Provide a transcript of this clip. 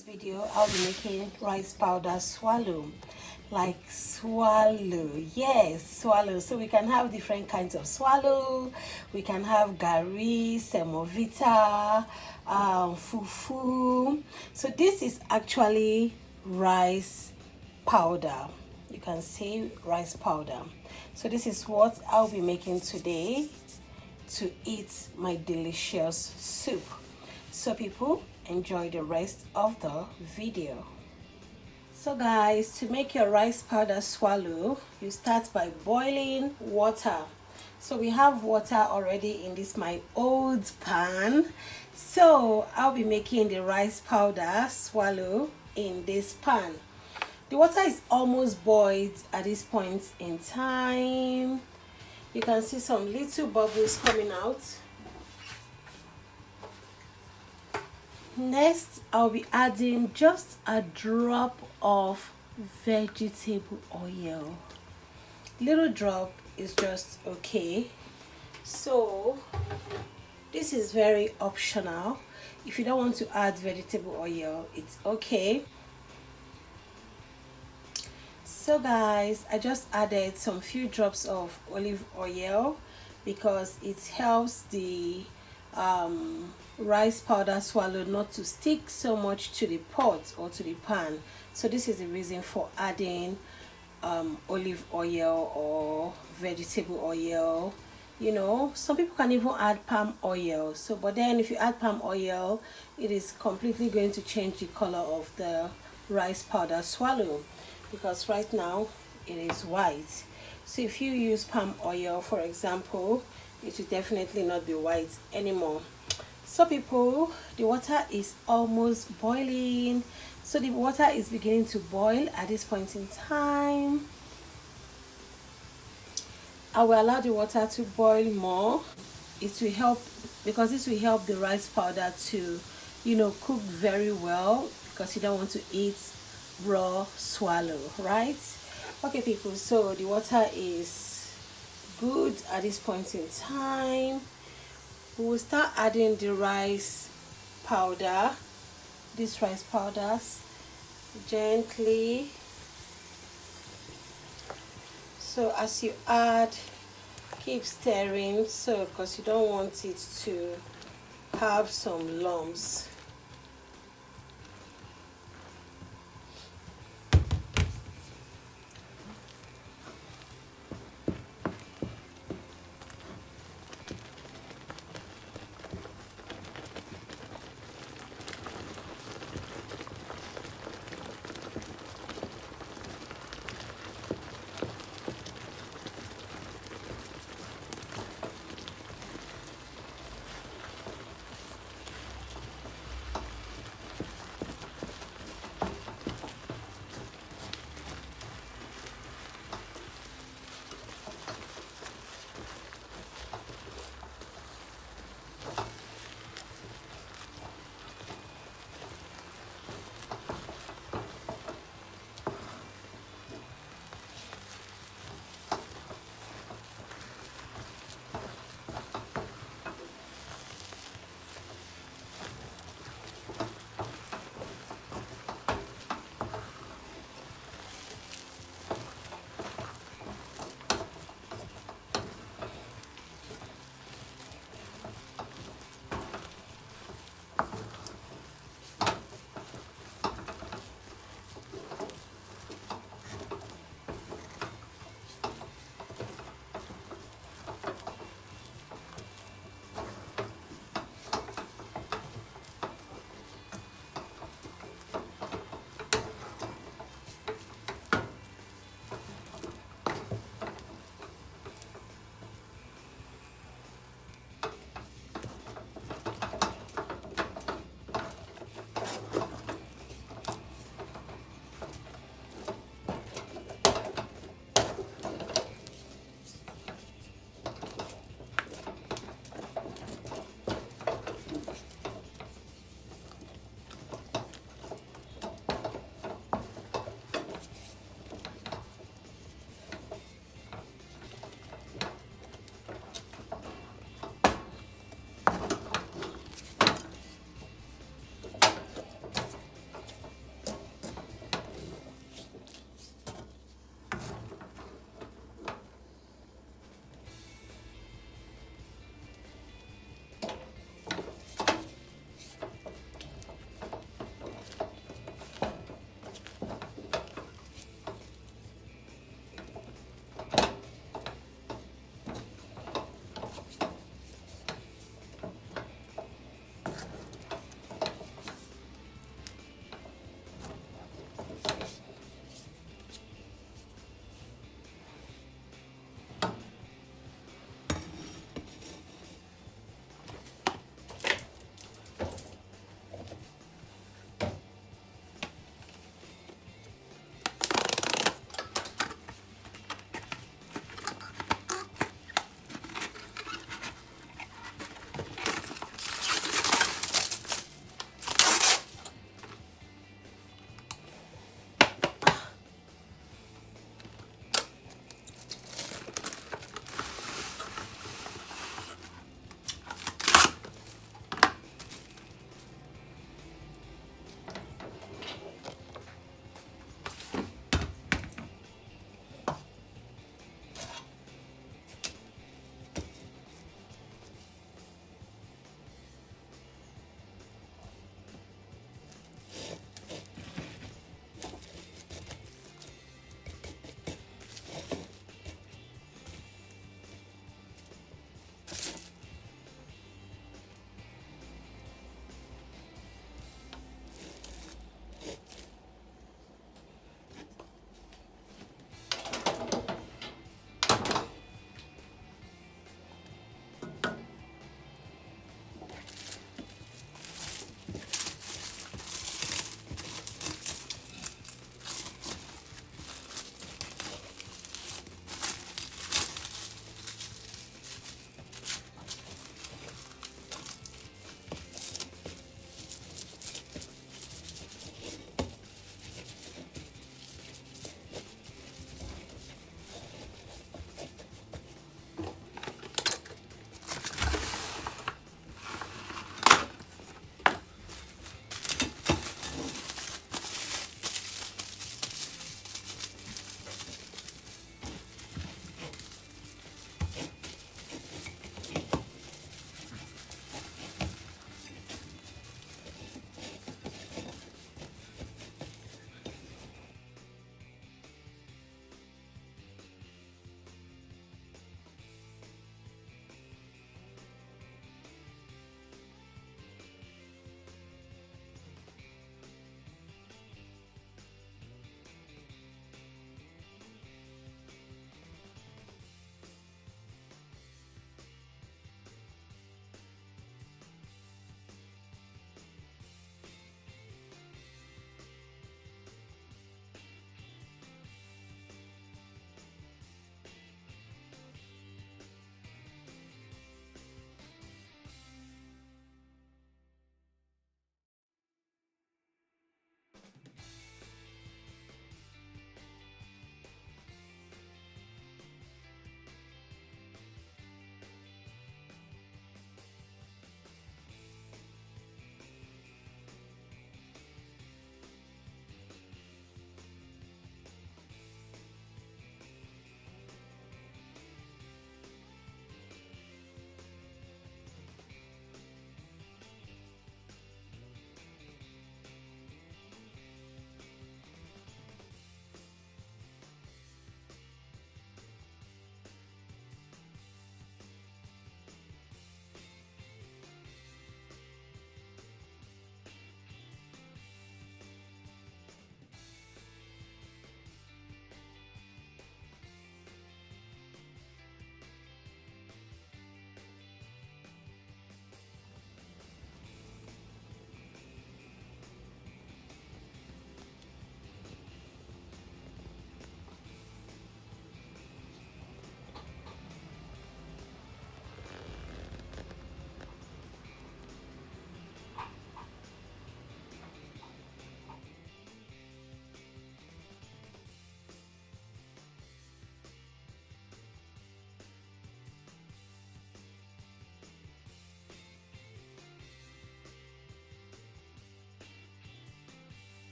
this video I'll be making rice powder swallow, like swallow, yes, swallow. So we can have different kinds of swallow. We can have gari, semovita, fufu. So this is actually rice powder. You can say rice powder. So this is what I'll be making today to eat my delicious soup. So people, enjoy the rest of the video. So guys, to make your rice powder swallow, you start by boiling water. So we have water already in this my old pan. So I'll be making the rice powder swallow in this pan. The water is almost boiled at this point in time. You can see some little bubbles coming out. Next, I'll be adding just a drop of vegetable oil. Little drop is just okay. So this is very optional. If you don't want to add vegetable oil, it's okay. So guys, I just added some few drops of olive oil because it helps the rice powder swallow not to stick so much to the pot or to the pan. So this is the reason for adding olive oil or vegetable oil. You know, some people can even add palm oil. So but then if you add palm oil, it is completely going to change the color of the rice powder swallow, because right now it is white. So if you use palm oil, for example, it will definitely not be white anymore. So people, the water is almost boiling. So the water is beginning to boil at this point in time. I will allow the water to boil more. It will help, because this will help the rice powder to, you know, cook very well, because you don't want to eat raw swallow, right? Okay people, so the water is good at this point in time. We will start adding the rice powder, these rice powders, gently. So as you add, keep stirring, so because you don't want it to have some lumps.